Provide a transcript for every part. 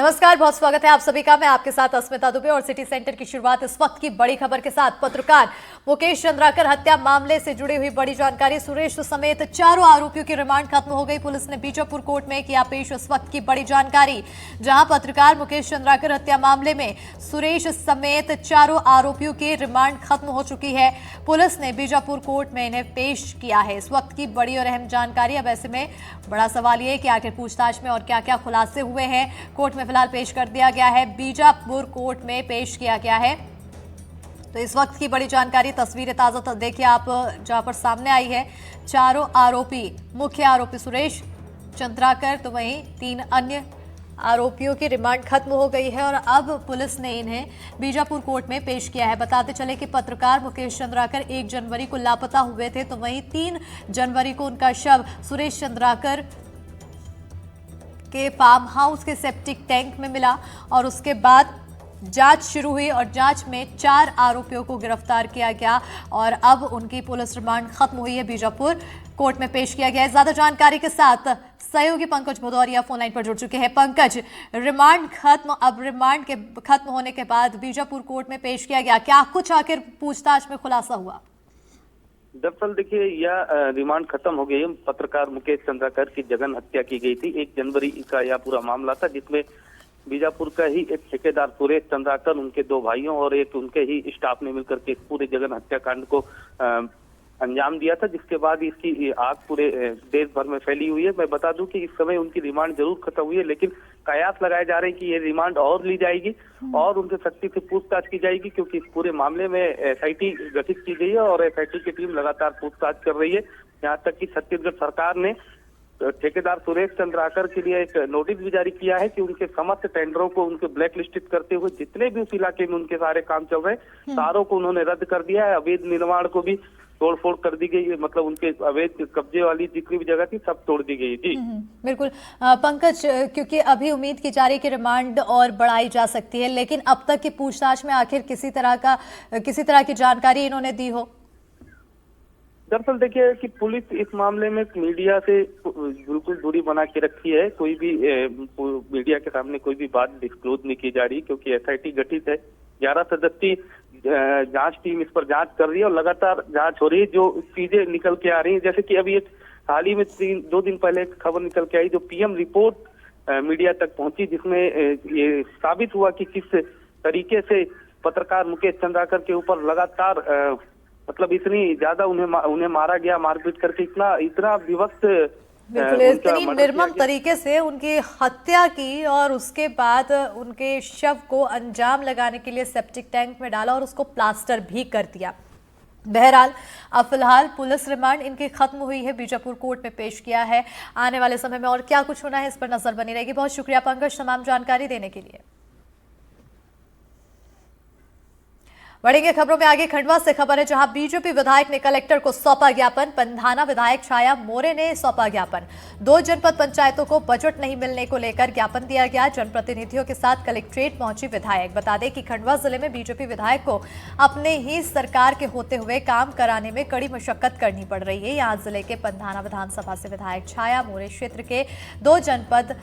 नमस्कार, बहुत स्वागत है आप सभी का। मैं आपके साथ अस्मिता दुबे और सिटी सेंटर की शुरुआत इस वक्त की बड़ी खबर के साथ। पत्रकार मुकेश चंद्राकर हत्या मामले से जुड़ी हुई बड़ी जानकारी। सुरेश समेत चारों आरोपियों की रिमांड खत्म हो गई। पुलिस ने बीजापुर कोर्ट में किया पेश इस वक्त की बड़ी जानकारी, जहां पत्रकार मुकेश चंद्राकर हत्या मामले में सुरेश समेत चारों आरोपियों की रिमांड खत्म हो चुकी है। पुलिस ने बीजापुर कोर्ट में इन्हें पेश किया है। इस वक्त की बड़ी और अहम जानकारी। अब ऐसे में बड़ा सवाल यह है कि आखिर पूछताछ में और क्या क्या खुलासे हुए हैं। कोर्ट में फिलहाल पेश कर दिया गया है, बीजापुर कोर्ट में पेश किया गया है। तो इस वक्त की बड़ी जानकारी, तस्वीरें ताजा देखिए आप, जहां पर सामने आई है चारों आरोपी, मुख्य आरोपी सुरेश चंद्राकर, तो वहीं 3 अन्य आरोपियों की रिमांड खत्म हो गई है और अब पुलिस ने इन्हें बीजापुर कोर्ट में पेश किया है। बताते चले कि पत्रकार मुकेश चंद्राकर 1 जनवरी को लापता हुए थे, तो वहीं 3 जनवरी को उनका शव सुरेश चंद्राकर के फार्म हाउस के सेप्टिक टैंक में मिला और उसके बाद जांच शुरू हुई और जांच में 4 आरोपियों को गिरफ्तार किया गया और अब उनकी पुलिस रिमांड खत्म हुई है, बीजापुर कोर्ट में पेश किया गया है। ज्यादा जानकारी के साथ सहयोगी पंकज भदौरिया फोन लाइन पर जुड़ चुके हैं। पंकज, रिमांड खत्म, अब रिमांड के खत्म होने के बाद बीजापुर कोर्ट में पेश किया गया, क्या कुछ आखिर पूछताछ में खुलासा हुआ? दरअसल देखिए, यह रिमांड खत्म हो गई। पत्रकार मुकेश चंद्राकर की जघन्य हत्या की गई थी। 1 जनवरी का यह पूरा मामला था, जिसमें बीजापुर का ही एक ठेकेदार सुरेश चंद्राकर, उनके 2 भाइयों और एक उनके ही स्टाफ ने मिलकर के इस पूरे जघन्य हत्याकांड को अंजाम दिया था, जिसके बाद इसकी आग पूरे देश भर में फैली हुई है। मैं बता दूं कि इस समय उनकी रिमांड जरूर खत्म हुई है, लेकिन कयास लगाए जा रहे हैं कि ये रिमांड और ली जाएगी और उनसे सख्ती से पूछताछ की जाएगी, क्योंकि इस पूरे मामले में एसआईटी गठित की गई है और एसआईटी की टीम लगातार पूछताछ कर रही है। यहाँ तक कि छत्तीसगढ़ सरकार ने ठेकेदार सुरेश चंद्राकर के लिए एक नोटिस भी जारी किया है कि उनके समस्त टेंडरों को उनके ब्लैक लिस्टेड करते हुए जितने भी उस इलाके में उनके सारे काम चल रहे हैं सारों को उन्होंने रद्द कर दिया है। अवैध निर्माण को भी तोड़फोड़ कर दी गई है, मतलब उनके अवैध कब्जे वाली जितनी भी जगह थी सब तोड़ दी गई। जी बिल्कुल पंकज, क्योंकि अभी उम्मीद की जा रही है कि रिमांड और बढ़ाई जा सकती है, लेकिन अब तक की पूछताछ में आखिर किसी तरह की जानकारी इन्होंने दी हो? दरअसल देखिए कि पुलिस इस मामले में मीडिया से बिल्कुल दूरी बना के रखी है। कोई भी मीडिया के सामने कोई भी बात डिस्क्लोज नहीं की जा रही, क्योंकि एसआईटी गठित है। 11 सदस्यीय जांच टीम इस पर जांच कर रही है और लगातार जांच हो रही है। जो चीजें निकल के आ रही है, जैसे कि अभी एक हाल ही में 2 दिन पहले एक खबर निकल के आई, जो पीएम रिपोर्ट मीडिया तक पहुंची, जिसमें ये साबित हुआ कि किस तरीके से पत्रकार मुकेश चंद्राकर के ऊपर लगातार मतलब इतनी ज्यादा उन्हें मारा गया, मारपीट करके इतना विवक्त, बिल्कुल इतनी निर्मम तरीके से उनकी हत्या की और उसके बाद उनके शव को अंजाम लगाने के लिए सेप्टिक टैंक में डाला और उसको प्लास्टर भी कर दिया। बहरहाल अब फिलहाल पुलिस रिमांड इनकी खत्म हुई है, बीजापुर कोर्ट में पेश किया है। आने वाले समय में और क्या कुछ होना है, इस पर नजर बनी रहेगी। बहुत शुक्रिया पंकज तमाम जानकारी देने के लिए। बढ़ेंगे खबरों में आगे। खंडवा से खबर है, जहां बीजेपी विधायक ने कलेक्टर को सौंपा ज्ञापन। पंधाना विधायक छाया मोरे ने सौंपा ज्ञापन। 2 जनपद पंचायतों को बजट नहीं मिलने को लेकर ज्ञापन दिया गया। जनप्रतिनिधियों के साथ कलेक्ट्रेट पहुंची विधायक। बता दें कि खंडवा जिले में बीजेपी विधायक को अपने ही सरकार के होते हुए काम कराने में कड़ी मशक्कत करनी पड़ रही है। यहाँ जिले के पंधाना विधानसभा से विधायक छाया मोरे क्षेत्र के 2 जनपद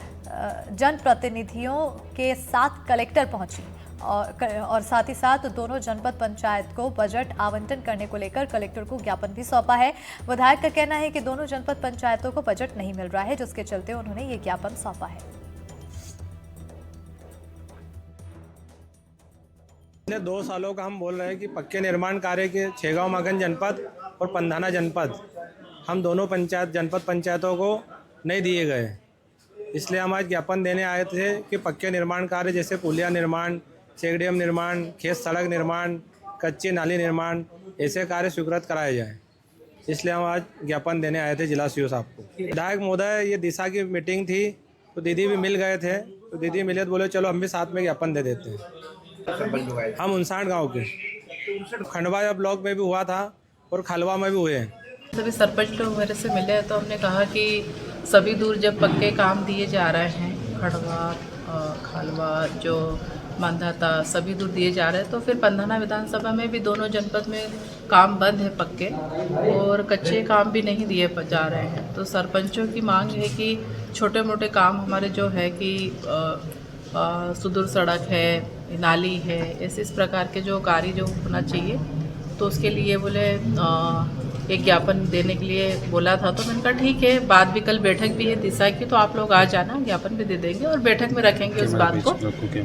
जनप्रतिनिधियों के साथ कलेक्टर पहुंची और साथ ही साथ दोनों जनपद पंचायत को बजट आवंटन करने को लेकर कलेक्टर को ज्ञापन भी सौंपा है। विधायक का कहना है कि दोनों जनपद पंचायतों को बजट नहीं मिल रहा है, जिसके चलते उन्होंने ये ज्ञापन सौंपा है। पिछले 2 सालों का हम बोल रहे हैं कि पक्के निर्माण कार्य के छेगांव मागन जनपद और पंधाना जनपद, हम दोनों जनपद पंचायतों को नहीं दिए गए। इसलिए हम आज ज्ञापन देने आए थे कि पक्के निर्माण कार्य जैसे पुलिया निर्माण, चेक-डैम निर्माण, खेत सड़क निर्माण, कच्ची नाली निर्माण, ऐसे कार्य स्वीकृत कराए जाए। इसलिए हम आज ज्ञापन देने आए थे जिला सीओ साहब को। विधायक महोदय, ये दिशा की मीटिंग थी तो दीदी भी मिल गए थे, तो दीदी मिले तो बोले चलो हम भी साथ में ज्ञापन दे देते हैं। हम 59 गाँव के, खंडवा ब्लॉक में भी हुआ था और खालवा में भी हुए हैं। सभी सरपंच लोग मेरे से मिले तो हमने कहा कि सभी दूर जब पक्के काम दिए जा रहे हैं, खंडवा, खालवा, जो मांधाता, सभी दूर दिए जा रहे हैं, तो फिर पंधाना विधानसभा में भी दोनों जनपद में काम बंद है पक्के, और कच्चे काम भी नहीं दिए जा रहे हैं। तो सरपंचों की मांग है कि छोटे मोटे काम हमारे जो है कि सुदूर सड़क है, नाली है, ऐसे इस प्रकार के जो कार्य जो होना चाहिए, तो उसके लिए बोले एक ज्ञापन देने के लिए बोला था। तो मैंने कहा ठीक है, बाद भी कल बैठक भी है दिशा की, तो आप लोग आ जाना, ज्ञापन भी दे देंगे और बैठक में रखेंगे उस बात को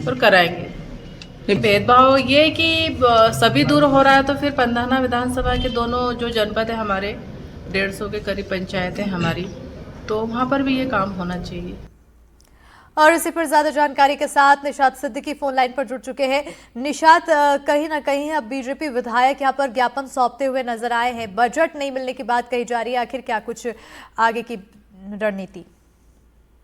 और कराएंगे। भेदभाव ये है कि सभी दूर हो रहा है, तो फिर पंधाना विधानसभा के दोनों जो जनपद है हमारे 150 के करीब पंचायतें हमारी, तो वहाँ पर भी ये काम होना चाहिए। और इसी पर ज्यादा जानकारी के साथ निशात सिद्दीकी फोन लाइन पर जुड़ चुके हैं। निशात, कहीं ना कहीं अब बीजेपी विधायक यहाँ पर ज्ञापन सौंपते हुए नजर आए हैं, बजट नहीं मिलने की बात कही जा रही है, आखिर क्या कुछ आगे की रणनीति?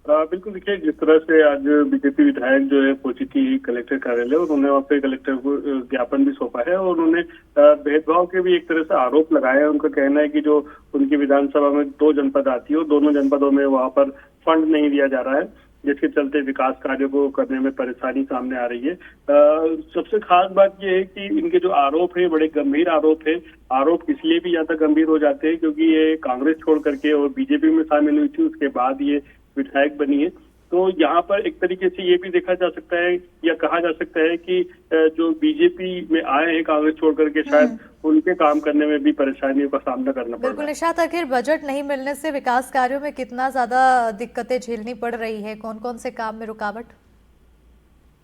बिल्कुल, देखिए जिस तरह से आज बीजेपी विधायक जो है पहुंची थी कलेक्टर कार्यालय, और उन्होंने वहाँ पे कलेक्टर को ज्ञापन भी सौंपा है और उन्होंने भेदभाव के भी एक तरह से आरोप लगाए हैं। उनका कहना है कि जो उनकी विधानसभा में 2 जनपद आती है, दोनों जनपदों में वहाँ पर फंड नहीं दिया जा रहा है, जिसके चलते विकास कार्यों को करने में परेशानी सामने आ रही है। सबसे खास बात यह है कि इनके जो आरोप है बड़े गंभीर आरोप है। आरोप इसलिए भी ज्यादा गंभीर हो जाते हैं क्योंकि ये कांग्रेस छोड़ करके और बीजेपी में शामिल हुई थी, उसके बाद ये विधायक बनी है। तो यहाँ पर एक तरीके से ये भी देखा जा सकता है या कहा जा सकता है कि जो बीजेपी में आए हैं कांग्रेस छोड़ करके, शायद उनके काम करने में भी परेशानियों का सामना करना पड़ रहा है। बिल्कुल निशात, आखिर बजट नहीं मिलने से विकास कार्यों में कितना ज्यादा दिक्कतें झेलनी पड़ रही है, कौन कौन से काम में रुकावट?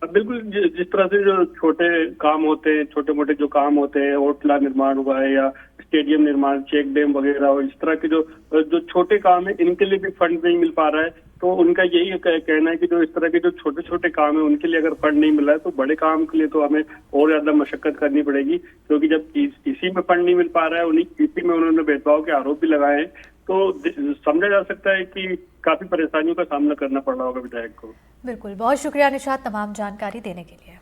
बिल्कुल, जिस तरह से जो छोटे काम होते हैं, छोटे मोटे जो काम होते हैं, होटला निर्माण हुआ है या स्टेडियम निर्माण, चेक डैम वगैरह, और इस तरह के जो छोटे काम है, इनके लिए भी फंड नहीं मिल पा रहा है। तो उनका यही कहना है कि जो इस तरह के जो छोटे छोटे काम है उनके लिए अगर फंड नहीं मिल रहा है, तो बड़े काम के लिए तो हमें और ज्यादा मशक्कत करनी पड़ेगी, क्योंकि जब इसी में फंड नहीं मिल पा रहा है, इसी में उन्होंने भेदभाव के आरोप भी लगाए हैं, तो समझा जा सकता है कि काफी परेशानियों का सामना करना पड़ रहा होगा विधायक को। बिल्कुल, बहुत शुक्रिया निशात तमाम जानकारी देने के लिए।